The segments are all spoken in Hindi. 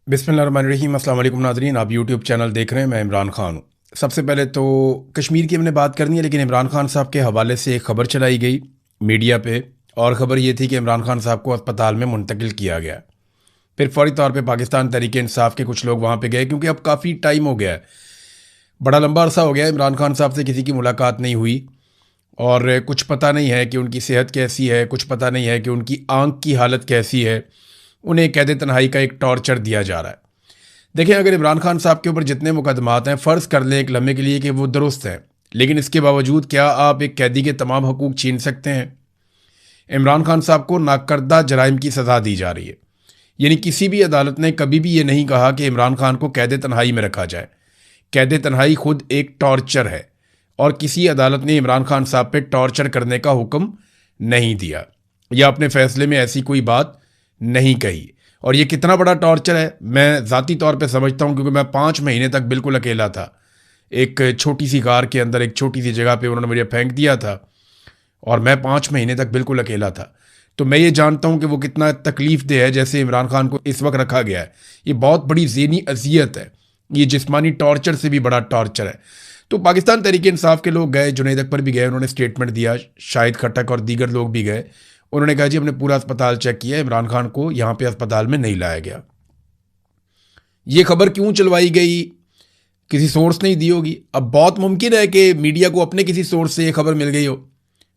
बिस्मिल्लाहिर्रहमानिर्रहीम। अस्सलाम वालेकुम नाज़रीन, आप यूट्यूब चैनल देख रहे हैं। मैं इमरान ख़ान हूँ। सबसे पहले तो कश्मीर की हमने बात करनी है, लेकिन इमरान ख़ान साहब के हवाले से एक ख़बर चलाई गई मीडिया पे, और ख़बर ये थी कि इमरान ख़ान साहब को अस्पताल में मुंतकिल किया गया। फिर फ़ौरी तौर पे पाकिस्तान तहरीक इंसाफ के कुछ लोग वहाँ पे गए, क्योंकि अब काफ़ी टाइम हो गया है, बड़ा लंबा अरसा हो गया इमरान ख़ान साहब से किसी की मुलाकात नहीं हुई, और कुछ पता नहीं है कि उनकी सेहत कैसी है, कुछ पता नहीं है कि उनकी आँख की हालत कैसी है। उन्हें कैद तन्हाई का एक टॉर्चर दिया जा रहा है। देखें, अगर इमरान खान साहब के ऊपर जितने मुकदमात हैं, फ़र्ज़ कर लें एक लम्हे के लिए कि वो दुरुस्त हैं, लेकिन इसके बावजूद क्या आप एक कैदी के तमाम हकूक़ छीन सकते हैं? इमरान खान साहब को नाकर्दा जराइम की सज़ा दी जा रही है। यानी किसी भी अदालत ने कभी भी ये नहीं कहा कि इमरान खान को कैद तन्हाई में रखा जाए। कैद तन्हाई खुद एक टॉर्चर है, और किसी अदालत ने इमरान खान साहब पे टॉर्चर करने का हुक्म नहीं दिया, या अपने फ़ैसले में ऐसी कोई बात नहीं कही। और ये कितना बड़ा टॉर्चर है, मैं ज़ाती तौर पे समझता हूँ, क्योंकि मैं 5 महीने तक बिल्कुल अकेला था। एक छोटी सी कार के अंदर, एक छोटी सी जगह पे उन्होंने मुझे फेंक दिया था, और मैं 5 महीने तक बिल्कुल अकेला था। तो मैं ये जानता हूँ कि वो कितना तकलीफ़ दे है जैसे इमरान खान को इस वक्त रखा गया है। ये बहुत बड़ी ज़हनी अजियत है, ये जिस्मानी टॉर्चर से भी बड़ा टॉर्चर है। तो पाकिस्तान तहरीक इंसाफ के लोग गए, जुनैद अकबर भी गए, उन्होंने स्टेटमेंट दिया, शाहिद खट्टक और दीगर लोग भी गए। उन्होंने कहा जी हमने पूरा अस्पताल चेक किया, इमरान खान को यहाँ पे अस्पताल में नहीं लाया गया। ये खबर क्यों चलवाई गई, किसी सोर्स नहीं दी होगी। अब बहुत मुमकिन है कि मीडिया को अपने किसी सोर्स से ये खबर मिल गई हो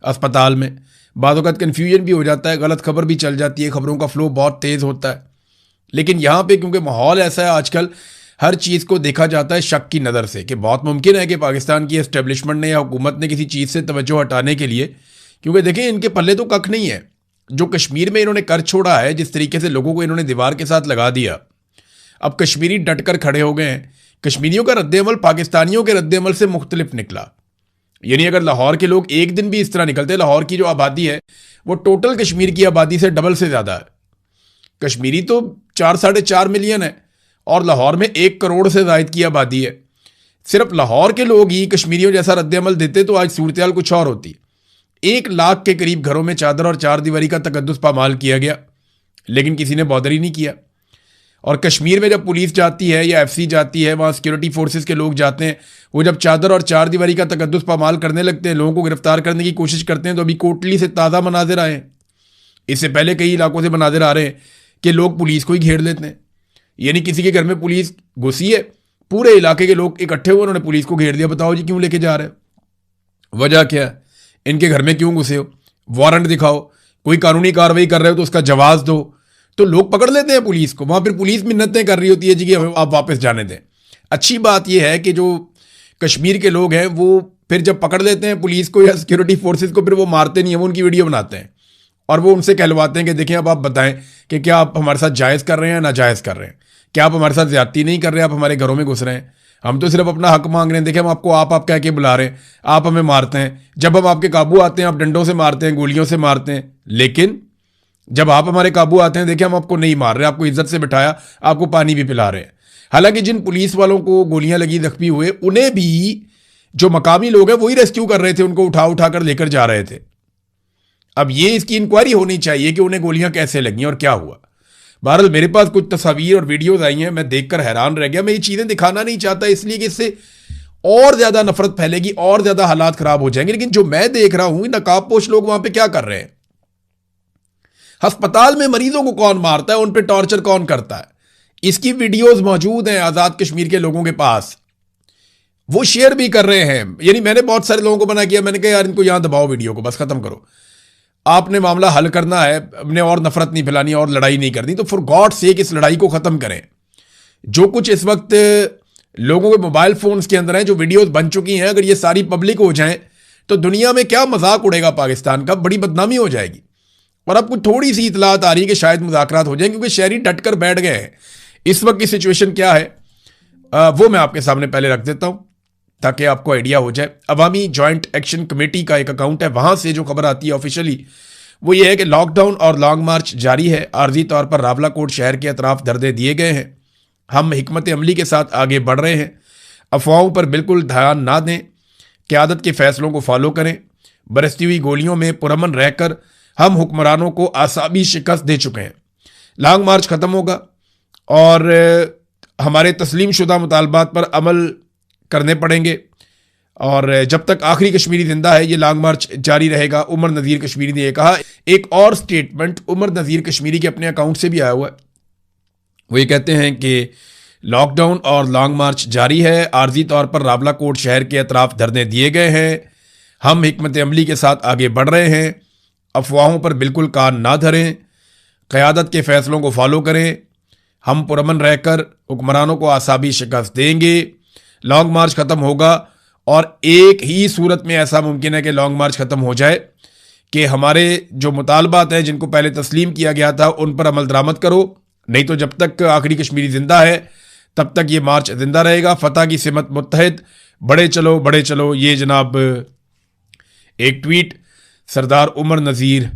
अस्पताल में। बाद वक़्त कन्फ्यूजन भी हो जाता है, गलत खबर भी चल जाती है, खबरों का फ्लो बहुत तेज़ होता है। लेकिन यहाँ पे क्योंकि माहौल ऐसा है आजकल, हर चीज़ को देखा जाता है शक की नज़र से, कि बहुत मुमकिन है कि पाकिस्तान की एस्टेब्लिशमेंट ने या हुकूमत ने किसी चीज़ से तवज्जो हटाने के लिए, क्योंकि देखें इनके पल्ले तो कख नहीं है। जो कश्मीर में इन्होंने कर छोड़ा है, जिस तरीके से लोगों को इन्होंने दीवार के साथ लगा दिया, अब कश्मीरी डट कर खड़े हो गए हैं। कश्मीरियों का रद्देअमल पाकिस्तानियों के रद्देअमल से मुख्तलिफ निकला। यानी अगर लाहौर के लोग एक दिन भी इस तरह निकलते, लाहौर की जो आबादी है वो टोटल कश्मीर की आबादी से डबल से ज़्यादा है। कश्मीरी तो 4-4.5 मिलियन है, और लाहौर में 1 करोड़ से ज़ायद की आबादी है। सिर्फ लाहौर के लोग ही कश्मीरियों जैसा रद्देअमल देते तो आज सूरत हाल कुछ और होती। 1 लाख के करीब घरों में चादर और चारदीवारी का तकद्दुस पामाल किया गया, लेकिन किसी ने बॉदर ही नहीं किया। और कश्मीर में जब पुलिस जाती है या एफसी जाती है, वहाँ सिक्योरिटी फोर्सेस के लोग जाते हैं, वो जब चादर और चारदीवारी का तकद्दुस पामाल करने लगते हैं, लोगों को गिरफ्तार करने की कोशिश करते हैं, तो अभी कोटली से ताज़ा मनाजिर आए हैं। इससे पहले कई इलाकों से मनाजिर आ रहे हैं कि लोग पुलिस को ही घेर लेते हैं। यानी किसी के घर में पुलिस घुसी है, पूरे इलाके के लोग इकट्ठे हुए, उन्होंने पुलिस को घेर दिया। बताओ जी क्यों लेके जा रहे हो, वजह क्या है, इनके घर में क्यों घुसे हो, वारंट दिखाओ, कोई कानूनी कार्रवाई कर रहे हो तो उसका जवाब दो। तो लोग पकड़ लेते हैं पुलिस को, वहां फिर पुलिस मिन्नतें कर रही होती है जी कि आप वापस जाने दें। अच्छी बात यह है कि जो कश्मीर के लोग हैं वो फिर जब पकड़ लेते हैं पुलिस को या सिक्योरिटी फोर्सेस को, फिर वो मारते नहीं है, वो उनकी वीडियो बनाते हैं और वो उनसे कहलवाते हैं कि देखिए अब आप बताएं कि क्या आप हमारे साथ जायज़ कर रहे हैं या नाजायज़ कर रहे हैं, क्या आप हमारे साथ ज्यादती नहीं कर रहे हैं, आप हमारे घरों में घुस रहे हैं, हम तो सिर्फ अपना हक मांग रहे हैं। देखिए हम आपको आप कह के बुला रहे हैं, आप हमें मारते हैं। जब हम आपके काबू आते हैं आप डंडों से मारते हैं, गोलियों से मारते हैं, लेकिन जब आप हमारे काबू आते हैं देखिए हम आपको नहीं मार रहे, आपको इज्जत से बिठाया, आपको पानी भी पिला रहे हैं। हालांकि जिन पुलिस वालों को गोलियां लगी, जख्मी हुए, उन्हें भी जो मकामी लोग हैं वही रेस्क्यू कर रहे थे, उनको उठा उठा कर लेकर जा रहे थे। अब ये इसकी इंक्वायरी होनी चाहिए कि उन्हें गोलियां कैसे लगी और क्या हुआ। बहरहाल मेरे पास कुछ तस्वीर और वीडियोज आई हैं, मैं देखकर हैरान रह गया। मैं ये चीज़ें दिखाना नहीं चाहता इसलिए कि इससे और ज़्यादा नफरत फैलेगी, और ज़्यादा हालात ख़राब हो जाएंगे। लेकिन जो मैं देख रहा हूं, नकाबपोश लोग वहां पे क्या कर रहे हैं, अस्पताल में मरीजों को कौन मारता है, उन पर टॉर्चर कौन करता है, इसकी वीडियोज मौजूद हैं आज़ाद कश्मीर के लोगों के पास, वो शेयर भी कर रहे हैं। यानी मैंने बहुत सारे लोगों को मना किया, मैंने कहा यार इनको यहां दबाओ, वीडियो को बस खत्म करो, आपने मामला हल करना है, अपने और नफरत नहीं फैलानी और लड़ाई नहीं करनी, तो फॉर गॉड सेक इस लड़ाई को खत्म करें। जो कुछ इस वक्त लोगों के मोबाइल फोन्स के अंदर है, जो वीडियोस बन चुकी हैं, अगर ये सारी पब्लिक हो जाएं तो दुनिया में क्या मजाक उड़ेगा पाकिस्तान का, बड़ी बदनामी हो जाएगी। और अब कुछ थोड़ी सी इतलात आ रही है कि शायद मुज़ाकरात हो जाएं, क्योंकि शहरी डट कर बैठ गए हैं। इस वक्त की सिचुएशन क्या है वो मैं आपके सामने पहले रख देता हूं ताकि आपको आइडिया हो जाए। अवामी जॉइंट एक्शन कमेटी का एक अकाउंट है, वहां से जो खबर आती है ऑफिशियली वो ये है कि लॉकडाउन और लॉन्ग मार्च जारी है, आर्जी तौर पर रावलाकोट शहर के अतराफ दर्दे दिए गए हैं, हम हिकमत अमली के साथ आगे बढ़ रहे हैं, अफवाहों पर बिल्कुल ध्यान ना दें, क़यादत के फैसलों को फॉलो करें, बरसती हुई गोलियों में पुरअमन रहकर हम हुक्मरानों को आसाबी शिकस्त दे चुके हैं, लॉन्ग मार्च खत्म होगा और हमारे तस्लीम शुदा मुतालबात पर अमल करने पड़ेंगे। और जब तक आखिरी कश्मीरी जिंदा है ये लॉन्ग मार्च जारी रहेगा। उमर नज़ीर कश्मीरी ने यह कहा। एक और स्टेटमेंट उमर नज़ीर कश्मीरी के अपने अकाउंट से भी आया हुआ है। वो ये कहते हैं कि लॉकडाउन और लॉन्ग मार्च जारी है। आर्जी तौर पर रावलाकोट शहर के अतराफ धरने दिए गए हैं। हम हिकमत अमली के साथ आगे बढ़ रहे हैं। अफवाहों पर बिल्कुल कान ना धरें, क़यादत के फैसलों को फॉलो करें। हम पुरअमन रहकर हुक्मरानों को आसाबी शिकस्त देंगे। लॉन्ग मार्च ख़त्म होगा और एक ही सूरत में ऐसा मुमकिन है कि लॉन्ग मार्च ख़त्म हो जाए कि हमारे जो मुतालबात हैं जिनको पहले तस्लीम किया गया था उन पर अमल दरामद करो। नहीं तो जब तक आखिरी कश्मीरी जिंदा है तब तक ये मार्च जिंदा रहेगा। फतह की सिमत मुत्तहिद, बड़े चलो। ये जनाब एक ट्वीट सरदार उमर नज़ीर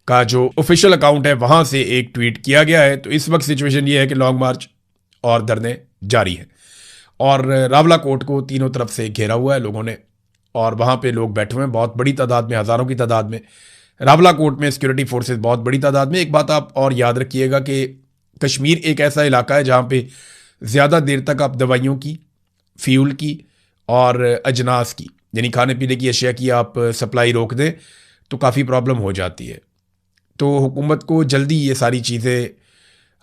का जो ऑफिशियल अकाउंट है वहाँ से एक ट्वीट किया गया है। तो इस वक्त सिचुएशन ये है कि लॉन्ग मार्च और धरने जारी है और रावलाकोट को तीनों तरफ से घेरा हुआ है लोगों ने और वहाँ पे लोग बैठे हुए हैं बहुत बड़ी तादाद में, हज़ारों की तादाद में। रावलाकोट में सिक्योरिटी फोर्सेस बहुत बड़ी तादाद में। एक बात आप और याद रखिएगा कि कश्मीर एक ऐसा इलाका है जहाँ पे ज़्यादा देर तक आप दवाइयों की, फ्यूल की और अजनास की यानी खाने पीने की अशिया की आप सप्लाई रोक दें तो काफ़ी प्रॉब्लम हो जाती है। तो हुकूमत को जल्दी ये सारी चीज़ें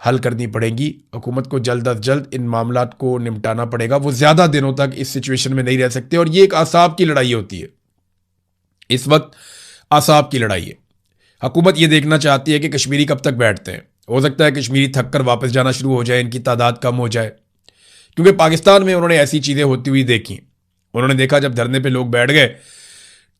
हल करनी पड़ेंगी। हुकूमत को जल्द अज जल्द इन मामलात को निपटाना पड़ेगा। वो ज़्यादा दिनों तक इस सिचुएशन में नहीं रह सकते और ये एक आसाब की लड़ाई होती है। इस वक्त आसाब की लड़ाई है। हुकूमत ये देखना चाहती है कि कश्मीरी कब तक बैठते हैं। हो सकता है कश्मीरी थक कर वापस जाना शुरू हो जाए, इनकी तादाद कम हो जाए, क्योंकि पाकिस्तान में उन्होंने ऐसी चीज़ें होती हुई देखी। उन्होंने देखा जब धरने पे लोग बैठ गए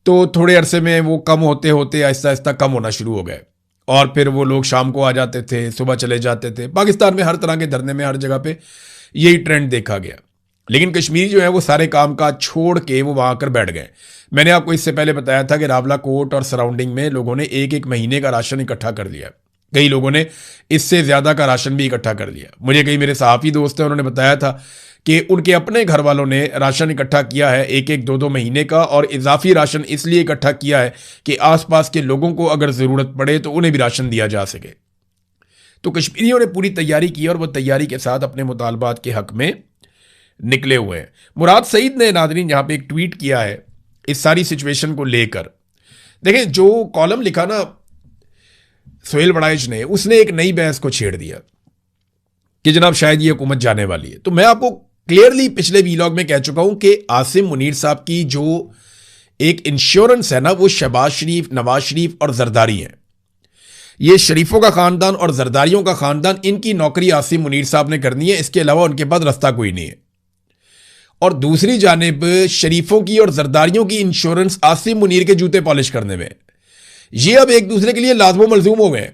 तो थोड़े अरसे में वो कम होते होते आहिस्ता आहिस्ता कम होना शुरू हो गए और फिर वो लोग शाम को आ जाते थे, सुबह चले जाते थे। पाकिस्तान में हर तरह के धरने में हर जगह पे यही ट्रेंड देखा गया। लेकिन कश्मीरी जो है वो सारे काम काज छोड़ के वो वहाँ आकर बैठ गए। मैंने आपको इससे पहले बताया था कि रावलाकोट और सराउंडिंग में लोगों ने एक एक महीने का राशन इकट्ठा कर लिया। कई लोगों ने इससे ज़्यादा का राशन भी इकट्ठा कर लिया। मुझे कई मेरे सहाफ़ी दोस्त हैं, उन्होंने बताया था कि उनके अपने घर वालों ने राशन इकट्ठा किया है एक एक दो दो महीने का, और इजाफी राशन इसलिए इकट्ठा किया है कि आसपास के लोगों को अगर ज़रूरत पड़े तो उन्हें भी राशन दिया जा सके। तो कश्मीरियों ने पूरी तैयारी की और वह तैयारी के साथ अपने मुतालबात के हक में निकले हुए हैं। मुराद सईद ने नादरीन यहाँ पे एक ट्वीट किया है इस सारी सिचुएशन को लेकर। देखें, जो कॉलम लिखा ना सोहेल बड़ाइच ने, उसने एक नई बहस को छेड़ दिया कि जनाब शायद ये हुकूमत जाने वाली है। तो मैं आपको क्लियरली पिछले वीलॉग में कह चुका हूं कि आसिम मुनीर साहब की जो एक इंश्योरेंस है ना, वो शहबाज शरीफ, नवाज शरीफ और जरदारी है। ये शरीफों का खानदान और जरदारियों का खानदान, इनकी नौकरी आसिम मुनीर साहब ने करनी है। इसके अलावा उनके पास रास्ता कोई नहीं है। और दूसरी जानिब शरीफों की और जरदारियों की इंश्योरेंस आसिम मुनीर के जूते पॉलिश करने में। ये अब एक दूसरे के लिए लाजमो मलजूम हो गए हैं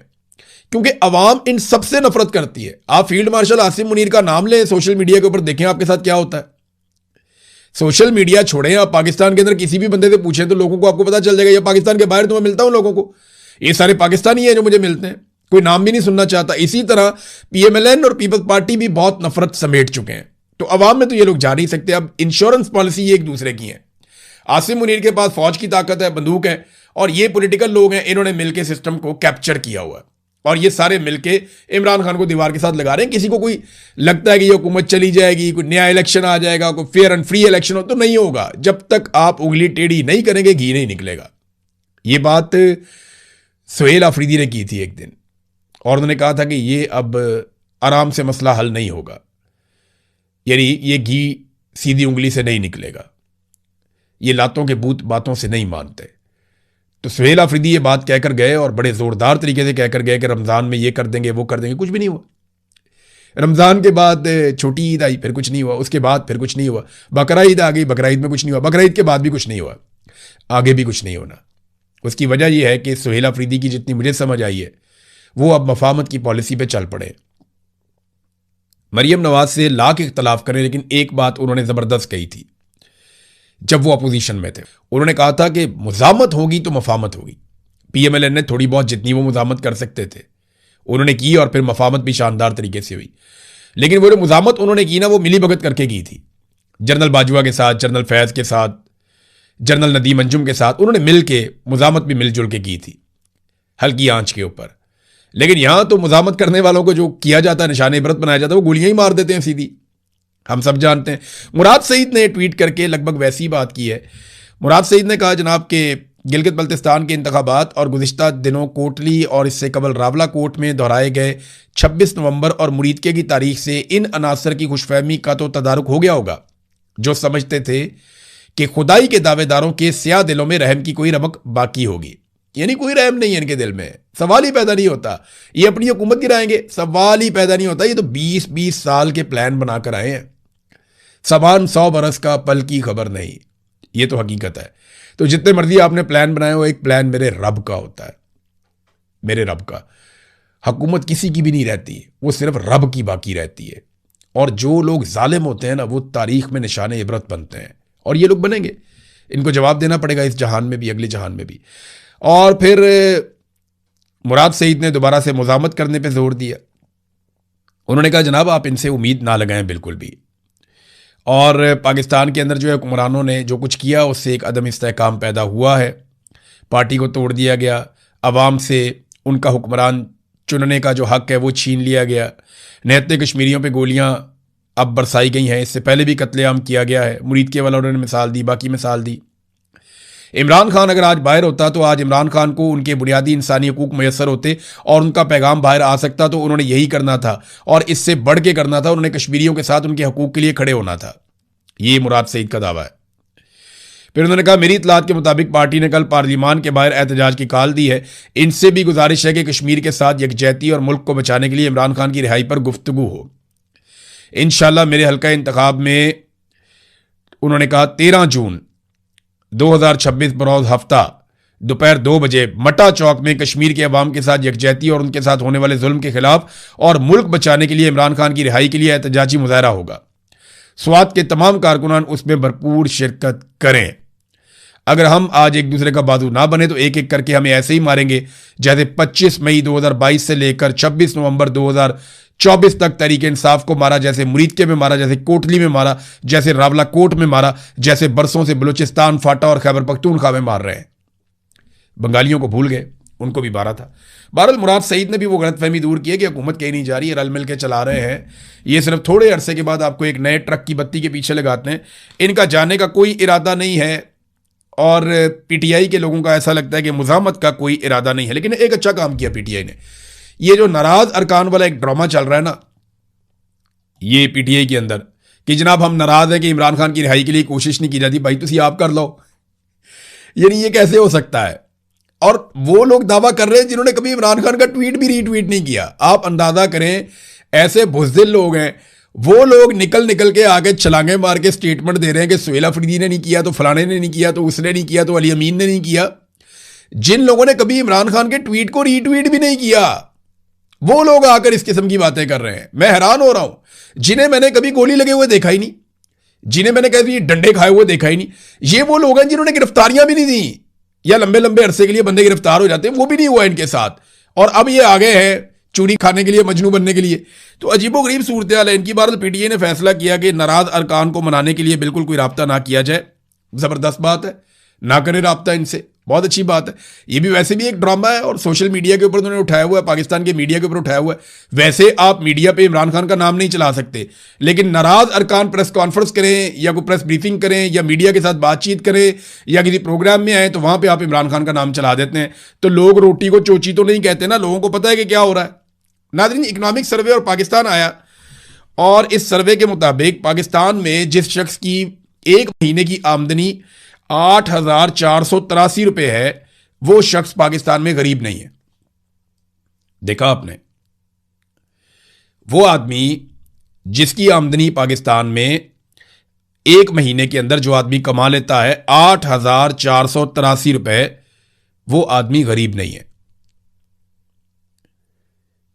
क्योंकि अवाम इन सबसे नफरत करती है। आप फील्ड मार्शल आसिम मुनीर का नाम लें, सोशल मीडिया के ऊपर देखें आपके साथ क्या होता है। सोशल मीडिया छोड़ें, आप पाकिस्तान के अंदर किसी भी बंदे से पूछें तो लोगों को आपको पता चल जाएगा। या पाकिस्तान के बाहर तो मैं मिलता हूं लोगों को, ये सारे पाकिस्तानी हैं जो मुझे मिलते हैं, कोई नाम भी नहीं सुनना चाहता। इसी तरह PMLN और पीपल्स पार्टी भी बहुत नफरत समेट चुके हैं। तो अवाम में तो ये लोग जा नहीं सकते। अब इंश्योरेंस पॉलिसी एक दूसरे की है। आसिम मुनीर के पास फौज की ताकत है, बंदूक है, और ये पॉलिटिकल लोग हैं, इन्होंने मिलकर सिस्टम को कैप्चर किया हुआ है और ये सारे मिलके इमरान खान को दीवार के साथ लगा रहे हैं। किसी को कोई लगता है कि ये हुकूमत चली जाएगी, कोई नया इलेक्शन आ जाएगा, कोई फेयर एंड फ्री इलेक्शन हो, तो नहीं होगा। जब तक आप उंगली टेढ़ी नहीं करेंगे घी नहीं निकलेगा। ये बात सुहेल आफरीदी ने की थी एक दिन और उन्होंने कहा था कि ये अब आराम से मसला हल नहीं होगा, यानी ये घी सीधी उंगली से नहीं निकलेगा, ये लातों के बूत बातों से नहीं मानते। तो सुहेल आफरीदी ये बात कहकर गए और बड़े जोरदार तरीके से कहकर गए कि रमज़ान में ये कर देंगे वो कर देंगे। कुछ भी नहीं हुआ। रमज़ान के बाद छोटी ईद आई, फिर कुछ नहीं हुआ। उसके बाद फिर कुछ नहीं हुआ। बकरा ईद आ गई, बकरा ईद में कुछ नहीं हुआ। बकरा ईद के बाद भी कुछ नहीं हुआ, आगे भी कुछ नहीं होना। उसकी वजह यह है कि सुहेल आफरीदी की जितनी मुझे समझ आई है वो अब मफाहमत की पॉलिसी पे चल पड़े। मरियम नवाज से लाख इख्तलाफ करें, लेकिन एक बात उन्होंने ज़बरदस्त कही थी जब वो अपोजिशन में थे। उन्होंने कहा था कि मुज़ामत होगी तो मफाहमत होगी। PMLN ने थोड़ी बहुत जितनी वो मुज़ामत कर सकते थे उन्होंने की और फिर मफाहमत भी शानदार तरीके से हुई। लेकिन वो जो मुज़ामत उन्होंने की ना, वो मिली भगत करके की थी। जनरल बाजवा के साथ, जनरल फैज़ के साथ, जनरल नदीम अंजुम के साथ उन्होंने मिल के मुज़ामत भी मिलजुल के की थी, हल्की आंच के ऊपर। लेकिन यहां तो मुजामत करने वालों को जो किया जाता है, निशाने इबरत बनाया जाता है, वो गोलियां ही मार देते हैं सीधी। हम सब जानते हैं। मुराद सईद ने ट्वीट करके लगभग वैसी बात की है। मुराद सईद ने कहा, जनाब के गिलगित बल्तिस्तान के इंतखाबात और गुज़िश्ता दिनों कोटली और इससे कबल रावला कोट में दोहराए गए 26 नवंबर और मुरीदके की तारीख से इन अनासर की खुशफहमी का तो तदारुक हो गया होगा जो समझते थे कि खुदाई के दावेदारों के स्याह दिलों में रहम की कोई रमक बाकी होगी। यानी कोई रहम नहीं है इनके दिल में, सवाल ही पैदा नहीं होता। ये अपनी हुकूमत गिराएंगे, सवाल ही पैदा नहीं होता। ये तो 20-20 साल के प्लान बनाकर आए हैं। समान 100 बरस का पल की खबर नहीं, ये तो हकीकत है। तो जितने मर्जी आपने प्लान बनाए हो, एक प्लान मेरे रब का होता है, मेरे रब का। हुकूमत किसी की भी नहीं रहती, वो सिर्फ रब की बाकी रहती है। और जो लोग जालिम होते हैं ना, वो तारीख में निशाने इबरत बनते हैं, और ये लोग बनेंगे। इनको जवाब देना पड़ेगा इस जहान में भी, अगले जहान में भी। और फिर मुराद सईद ने दोबारा से मुजामत करने पे जोर दिया। उन्होंने कहा, जनाब आप इनसे उम्मीद ना लगाएं बिल्कुल भी। और पाकिस्तान के अंदर जो है हुक्मरानों ने जो कुछ किया उससे एक अदम इस्तेहकाम पैदा हुआ है। पार्टी को तोड़ दिया गया, अवाम से उनका हुक्मरान चुनने का जो हक है वो छीन लिया गया। निहत्ते कश्मीरियों पे गोलियां अब बरसाई गई हैं, इससे पहले भी कत्लेआम किया गया है। मुरीदके वाला उन्होंने मिसाल दी, बाकी मिसाल दी। इमरान खान अगर आज बाहर होता तो आज इमरान खान को उनके बुनियादी इंसानी हकूक मैसर होते और उनका पैगाम बाहर आ सकता, तो उन्होंने यही करना था और इससे बढ़ के करना था। उन्होंने कश्मीरियों के साथ उनके हकूक के लिए खड़े होना था। ये मुराद सईद का दावा है। फिर उन्होंने कहा, मेरी इतलात के मुताबिक पार्टी ने कल पार्लियामान के बाहर एहतजाज की कॉल दी है। इनसे भी गुजारिश है कि कश्मीर के साथ यकजहती और मुल्क को बचाने के लिए इमरान खान की रिहाई पर गुफ्तगू हो। इंशाल्लाह मेरे हल्का इंतखाब में, उन्होंने कहा 13 जून 2026 बरोज हफ्ता दोपहर 2 बजे मटा चौक में कश्मीर के अवाम के साथ यकजहती और उनके साथ होने वाले जुल्म के खिलाफ और मुल्क बचाने के लिए इमरान खान की रिहाई के लिए एहतजाजी मुजाहरा होगा। स्वात के तमाम कारकुनान उसमें भरपूर शिरकत करें। अगर हम आज एक दूसरे का बाजू ना बने तो एक एक करके हमें ऐसे ही मारेंगे जैसे 25 मई 2022 से लेकर 26 नवंबर 2024 तक तहरीक इंसाफ को मारा, जैसे मुरीदके में मारा, जैसे कोटली में मारा, जैसे रावला कोट में मारा, जैसे बरसों से बलूचिस्तान, फाटा और खैबर पख्तूनख्वा में मार रहे हैं। बंगालियों को भूल गए, उनको भी मारा था। बहरहाल मुराद सईद ने भी वो गलतफहमी दूर की है कि हुकूमत कहीं नहीं जा रही है, रल मिल के चला रहे हैं। ये सिर्फ थोड़े अरसे के बाद आपको एक नए ट्रक की बत्ती के पीछे लगाते हैं। इनका जाने का कोई इरादा नहीं है और पीटीआई के लोगों का ऐसा लगता है कि मुजामत का कोई इरादा नहीं है। लेकिन एक अच्छा काम किया पीटीआई ने। ये जो नाराज अरकान वाला एक ड्रामा चल रहा है ना, ये पीटीआई के अंदर, कि जनाब हम नाराज हैं कि इमरान खान की रिहाई के लिए कोशिश नहीं की जाती। भाई तुसी आप कर लो, यानी ये कैसे हो सकता है? और वो लोग दावा कर रहे हैं जिन्होंने कभी इमरान खान का ट्वीट भी रीट्वीट नहीं किया। आप अंदाजा करें, ऐसे बुज़दिल लोग हैं। वो लोग निकल निकल के आगे छलांगे मार के स्टेटमेंट दे रहे हैं कि सुहेल अफरीदी ने नहीं किया तो फलाने ने नहीं किया तो उसने नहीं किया तो अली अमीन ने नहीं किया। जिन लोगों ने कभी इमरान खान के ट्वीट को रीट्वीट भी नहीं किया, वो लोग आकर इस किस्म की बातें कर रहे हैं। मैं हैरान हो रहा हूं। जिन्हें मैंने कभी गोली लगे हुए देखा ही नहीं, जिन्हें मैंने कभी डंडे खाए हुए देखा ही नहीं, ये वो लोग हैं जिन्होंने गिरफ्तारियां भी नहीं दी, या लंबे लंबे अरसे के लिए बंदे गिरफ्तार हो जाते हैं, वो भी नहीं हुआ इनके साथ। और अब ये आ गए हैं चूरी खाने के लिए, मजनू बनने के लिए। तो अजीबोगरीब सूरत हाल है इनकी। बार पीटीआई ने फैसला किया कि नाराज अरकान को मनाने के लिए बिल्कुल कोई राब्ता ना किया जाए। जबरदस्त बात है, ना करें राब्ता इनसे, बहुत अच्छी बात है। ये भी वैसे भी एक ड्रामा है और सोशल मीडिया के ऊपर उन्होंने उठाया हुआ है, पाकिस्तान के मीडिया के ऊपर उठाया हुआ है। वैसे आप मीडिया पे इमरान खान का नाम नहीं चला सकते, लेकिन नाराज अरकान प्रेस कॉन्फ्रेंस करें या कोई प्रेस ब्रीफिंग करें या मीडिया के साथ बातचीत करें या किसी प्रोग्राम में आए तो वहां पे आप इमरान खान का नाम चला देते हैं। तो लोग रोटी को चोची तो नहीं कहते ना, लोगों को पता है कि क्या हो रहा है। नाज़रीन, इकोनॉमिक सर्वे और पाकिस्तान आया और इस सर्वे के मुताबिक पाकिस्तान में जिस शख्स की एक महीने की आमदनी 8,483 रुपए है, वो शख्स पाकिस्तान में गरीब नहीं है। देखा आपने, वो आदमी जिसकी आमदनी पाकिस्तान में एक महीने के अंदर जो आदमी कमा लेता है 8,483 रुपए, वो आदमी गरीब नहीं है।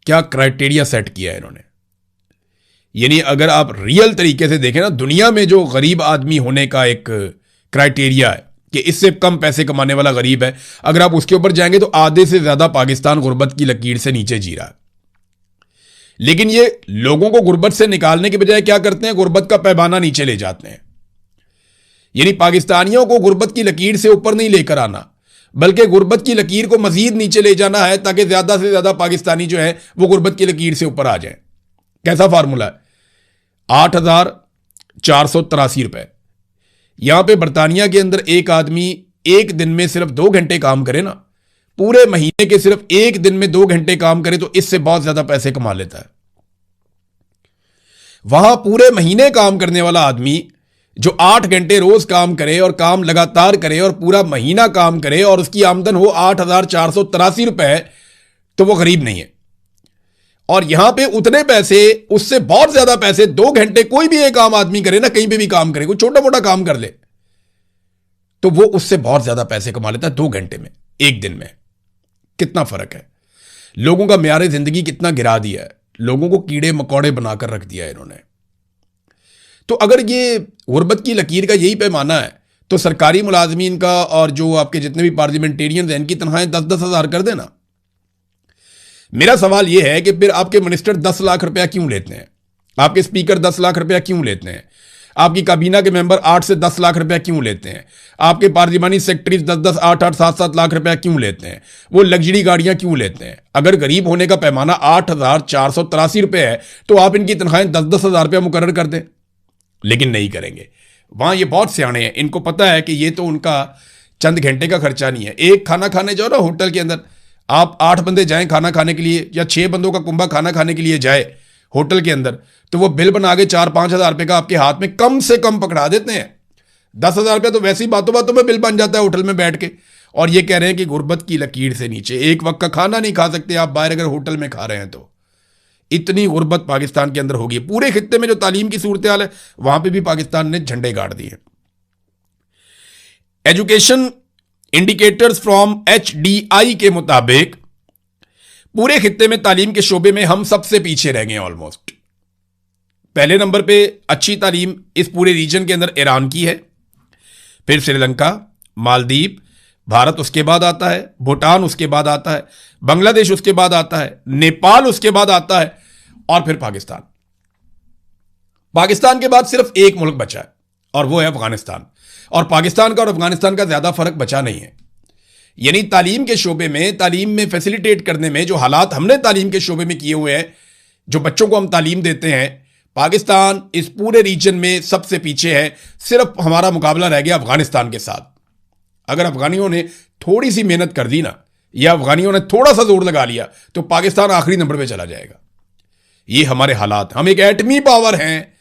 क्या क्राइटेरिया सेट किया है इन्होंने? यानी अगर आप रियल तरीके से देखें ना, दुनिया में जो गरीब आदमी होने का एक क्राइटेरिया है कि इससे कम पैसे कमाने वाला गरीब है, अगर आप उसके ऊपर जाएंगे तो आधे से ज्यादा पाकिस्तान गुर्बत की लकीर से नीचे जी रहा है। लेकिन ये लोगों को गुर्बत से निकालने के बजाय क्या करते हैं, गुर्बत का पैमाना नीचे ले जाते हैं। यानी पाकिस्तानियों को गुर्बत की लकीर से ऊपर नहीं लेकर आना, बल्कि गुर्बत की लकीर को मजीद नीचे ले जाना है ताकि ज्यादा से ज्यादा पाकिस्तानी जो है वो गुर्बत की लकीर से ऊपर आ जाए। कैसा फार्मूला है? 8,483 रुपए। यहां पे बरतानिया के अंदर एक आदमी एक दिन में सिर्फ 2 घंटे काम करे ना, पूरे महीने के सिर्फ एक दिन में 2 घंटे काम करे तो इससे बहुत ज्यादा पैसे कमा लेता है। वहां पूरे महीने काम करने वाला आदमी जो 8 घंटे रोज काम करे और काम लगातार करे और पूरा महीना काम करे और उसकी आमदन हो 8,483 रुपए, तो वो गरीब नहीं है। और यहां पे उतने पैसे, उससे बहुत ज्यादा पैसे 2 घंटे कोई भी एक आम आदमी करे ना, कहीं पे भी काम करे, कोई छोटा मोटा काम कर ले, तो वो उससे बहुत ज्यादा पैसे कमा लेता है 2 घंटे में, एक दिन में। कितना फर्क है। लोगों का म्यार जिंदगी कितना गिरा दिया है, लोगों को कीड़े मकोड़े बनाकर रख दिया है इन्होंने। तो अगर ये गुर्बत की लकीर का यही पैमाना है तो सरकारी मुलाजमीन का और जो आपके जितने भी पार्लियामेंटेरियंस हैं इनकी तनख्वाहें 10-10 हज़ार कर देना। मेरा सवाल यह है कि फिर आपके मिनिस्टर 10 लाख रुपया क्यों लेते हैं? आपके स्पीकर 10 लाख रुपया क्यों लेते हैं? आपकी काबीना के मेंबर 8 से 10 लाख रुपया क्यों लेते हैं? आपके पार्लिमानी सेक्रेटरीज 10-10, 8-8, 7-7 लाख रुपया क्यों लेते हैं? वो लग्जरी गाड़ियां क्यों लेते हैं? अगर गरीब होने का पैमाना 8,483 रुपये है तो आप इनकी तनख्वाहें 10-10 हज़ार रुपया मुकर्रर कर दें, लेकिन नहीं करेंगे। वहां ये बहुत सियाने हैं, इनको पता है कि ये तो उनका चंद घंटे का खर्चा नहीं है। एक खाना खाने जाओ ना होटल के अंदर, आप 8 बंदे जाएं खाना खाने के लिए या 6 बंदों का कुंभा खाना खाने के लिए जाए होटल के अंदर, तो वो बिल बना के 4-5 हज़ार रुपये का आपके हाथ में कम से कम पकड़ा देते हैं। 10 हज़ार रुपये तो वैसे ही बातों बातों में बिल बन जाता है होटल में बैठ के। और ये कह रहे हैं कि गुर्बत की लकीर से नीचे, एक वक्त का खाना नहीं खा सकते आप बाहर अगर होटल में खा रहे हैं तो। इतनी गुर्बत पाकिस्तान के अंदर होगी। पूरे खित्ते में जो तालीम की सूरत हाल है वहां पे भी पाकिस्तान ने झंडे गाड़ दिए। एजुकेशन इंडिकेटर्स फ्रॉम HDI के मुताबिक पूरे खित्ते में तालीम के शोबे में हम सबसे पीछे रह गए ऑलमोस्ट। पहले नंबर पे अच्छी तालीम इस पूरे रीजन के अंदर ईरान की है, फिर श्रीलंका, मालदीव, भारत उसके बाद आता है, भूटान उसके बाद आता है, बांग्लादेश उसके बाद आता है, नेपाल उसके बाद आता है और फिर पाकिस्तान। पाकिस्तान के बाद सिर्फ एक मुल्क बचा है और वो है अफगानिस्तान। और पाकिस्तान का और अफगानिस्तान का ज्यादा फर्क बचा नहीं है। यानी तालीम के शोबे में, तालीम में फैसिलिटेट करने में जो हालात हमने तालीम के शोबे में किए हुए हैं, जो बच्चों को हम तालीम देते हैं, पाकिस्तान इस पूरे रीजन में सबसे पीछे है। सिर्फ हमारा मुकाबला रह गया अफगानिस्तान के साथ। अगर अफगानियों ने थोड़ी सी मेहनत कर दी ना, या अफगानियों ने थोड़ा सा जोर लगा लिया, तो पाकिस्तान आखिरी नंबर पे चला जाएगा। ये हमारे हालात। हम एक एटमी पावर हैं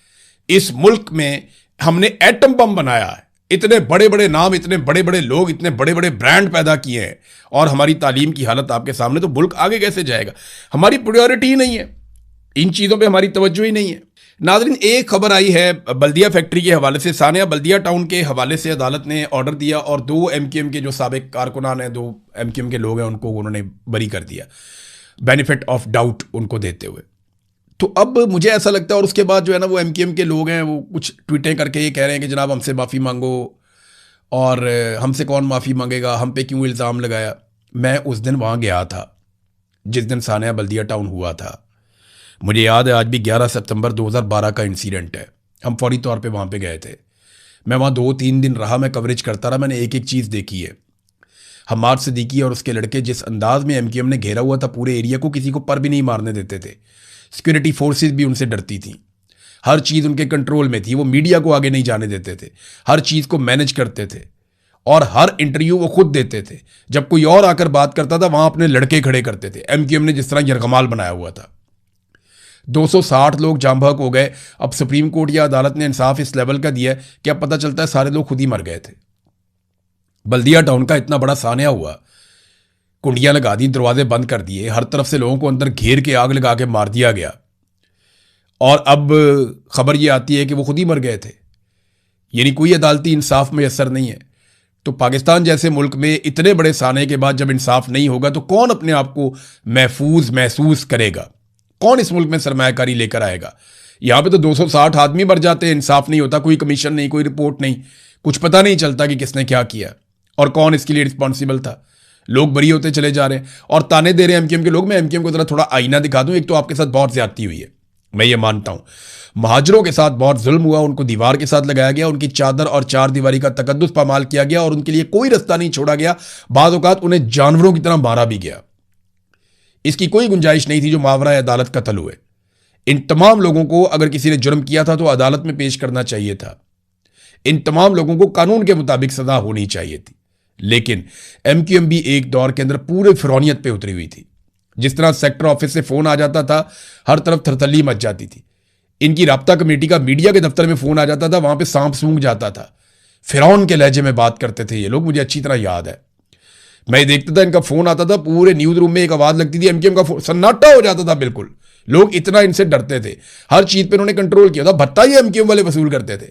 इस मुल्क में, हमने एटम बम बनाया है, इतने बड़े बड़े नाम, इतने बड़े बड़े लोग, इतने बड़े बड़े ब्रांड पैदा किए हैं, और हमारी तालीम की हालत आपके सामने, तो मुल्क आगे कैसे जाएगा? हमारी प्रायोरिटी ही नहीं है, इन चीज़ों पे हमारी तवज्जो ही नहीं है। नाज़रीन, एक खबर आई है बल्दिया फैक्ट्री के हवाले से। सानिया बल्दिया टाउन के हवाले से अदालत ने ऑर्डर दिया और 2 MQM के जो साबिक कारकुनान हैं, 2 MQM के लोग हैं, उनको उन्होंने बरी कर दिया, बेनिफिट ऑफ डाउट उनको देते हुए। तो अब मुझे ऐसा लगता है, और उसके बाद जो है ना वो MQM के लोग हैं वो कुछ ट्वीटें करके ये कह रहे हैं कि जनाब हमसे माफ़ी मांगो, और हमसे कौन माफ़ी मांगेगा, हम पे क्यों इल्ज़ाम लगाया। मैं उस दिन वहाँ गया था जिस दिन सानिया बल्दिया टाउन हुआ था। मुझे याद है आज भी 11 सितंबर 2012 का इंसिडेंट है। हम फौरी तौर पे वहाँ पे गए थे। मैं वहाँ 2-3 दिन रहा, मैं कवरेज करता रहा, मैंने एक एक चीज़ देखी है। हमाद सिद्दीकी और उसके लड़के जिस अंदाज में MQM ने घेरा हुआ था पूरे एरिया को, किसी को पर भी नहीं मारने देते थे। सिक्योरिटी फोर्सेस भी उनसे डरती थी, हर चीज़ उनके कंट्रोल में थी, वो मीडिया को आगे नहीं जाने देते थे, हर चीज़ को मैनेज करते थे, और हर इंटरव्यू वो खुद देते थे। जब कोई और आकर बात करता था वहाँ अपने लड़के खड़े करते थे। MQM ने जिस तरह यरगमाल बनाया हुआ था। 260 लोग जाम बहक हो गए। अब सुप्रीम कोर्ट या अदालत ने इंसाफ इस लेवल का दिया कि अब पता चलता है सारे लोग खुद ही मर गए थे। बल्दिया टाउन का इतना बड़ा सानिया हुआ, कुंडियां लगा दी, दरवाजे बंद कर दिए, हर तरफ से लोगों को अंदर घेर के आग लगा के मार दिया गया, और अब खबर ये आती है कि वो खुद ही मर गए थे। यानी कोई अदालती इंसाफ मैसर नहीं है। तो पाकिस्तान जैसे मुल्क में इतने बड़े साने के बाद जब इंसाफ नहीं होगा तो कौन अपने आप को महफूज महसूस करेगा? कौन इस मुल्क में सरमायाकारी लेकर आएगा? यहाँ पे तो 260 आदमी मर जाते हैं, इंसाफ नहीं होता, कोई कमीशन नहीं, कोई रिपोर्ट नहीं, कुछ पता नहीं चलता कि किसने क्या किया और कौन इसके लिए रिस्पॉन्सिबल था। लोग बरी होते चले जा रहे हैं और ताने दे रहे हैं MQM के लोग। मैं MQM को जरा थोड़ा आईना दिखा दूं। एक तो आपके साथ बहुत ज्यादती हुई है, मैं ये मानता हूं महाजरों के साथ बहुत जुल्म हुआ, उनको दीवार के साथ लगाया गया, उनकी चादर और चार दीवारी का तकद्दुस पामाल किया गया और उनके लिए कोई रास्ता नहीं छोड़ा गया। बाज़ औक़ात उन्हें जानवरों की तरह मारा भी गया। इसकी कोई गुंजाइश नहीं थी जो मावरा अदालत कत्ल हुए। इन तमाम लोगों को अगर किसी ने जुर्म किया था तो अदालत में पेश करना चाहिए था। इन तमाम लोगों को कानून के मुताबिक सजा होनी चाहिए थी। लेकिन MQM भी एक दौर के अंदर पूरे फिरौनियत पे उतरी हुई थी। जिस तरह सेक्टर ऑफिस से फोन आ जाता था, हर तरफ थरथली मच जाती थी। इनकी राब्ता कमेटी का मीडिया के दफ्तर में फोन आ जाता था, वहां पे सांप सूंघ जाता था। फिरौन के लहजे में बात करते थे ये लोग, मुझे अच्छी तरह याद है। मैं देखता था इनका फोन आता था, पूरे न्यूज रूम में एक आवाज लगती थी, MQM का फोन, सन्नाटा हो जाता था बिल्कुल। लोग इतना इनसे डरते थे। हर चीज पे उन्होंने कंट्रोल किया था। भत्ता ही MQM वाले वसूल करते थे,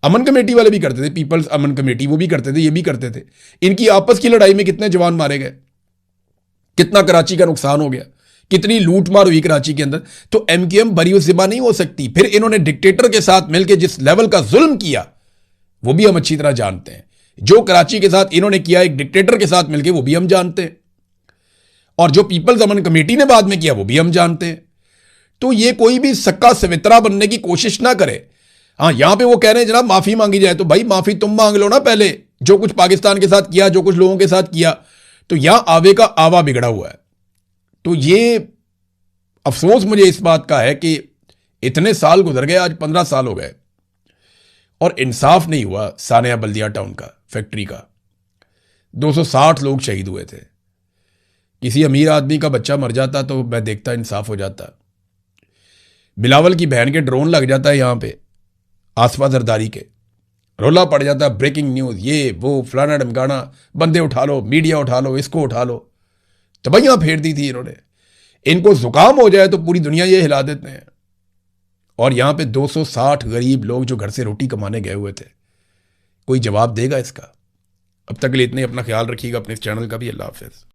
अमन कमेटी वाले भी करते थे, पीपल्स अमन कमेटी वो भी करते थे, ये भी करते थे। इनकी आपस की लड़ाई में कितने जवान मारे गए, कितना कराची का नुकसान हो गया, कितनी लूट मार हुई कराची के अंदर। तो MQM बरी ज़िम्मा नहीं हो सकती। फिर इन्होंने डिक्टेटर के साथ मिलकर जिस लेवल का जुल्म किया वो भी हम अच्छी तरह जानते हैं। जो कराची के साथ इन्होंने किया एक डिक्टेटर के साथ मिलकर वो भी हम जानते हैं, और जो पीपल्स अमन कमेटी ने बाद में किया वो भी हम जानते हैं। तो ये कोई भी सक्का सवित्रा बनने की कोशिश ना करे। हाँ, यहां पे वो कह रहे हैं जनाब माफी मांगी जाए, तो भाई माफी तुम मांग लो ना पहले, जो कुछ पाकिस्तान के साथ किया, जो कुछ लोगों के साथ किया। तो यहां आवे का आवा बिगड़ा हुआ है। तो ये अफसोस मुझे इस बात का है कि इतने साल गुजर गए, आज 15 साल हो गए और इंसाफ नहीं हुआ। सानिया बल्दिया टाउन का, फैक्ट्री का 260 लोग शहीद हुए थे। किसी अमीर आदमी का बच्चा मर जाता तो मैं देखता इंसाफ हो जाता। बिलावल की बहन के ड्रोन लग जाता है यहां पे, आसफा जरदारी के, रोला पड़ जाता, ब्रेकिंग न्यूज, ये वो फलाना ढमकाना, बंदे उठा लो, मीडिया उठा लो, इसको उठा लो। तबैयां फेर दी थी इन्होंने। इनको जुकाम हो जाए तो पूरी दुनिया ये हिला देते हैं। और यहां पे 260 गरीब लोग जो घर से रोटी कमाने गए हुए थे, कोई जवाब देगा इसका? अब तक के लिए इतने, अपना ख्याल रखिएगा, अपने इस चैनल का भी। अल्लाह हाफिज़।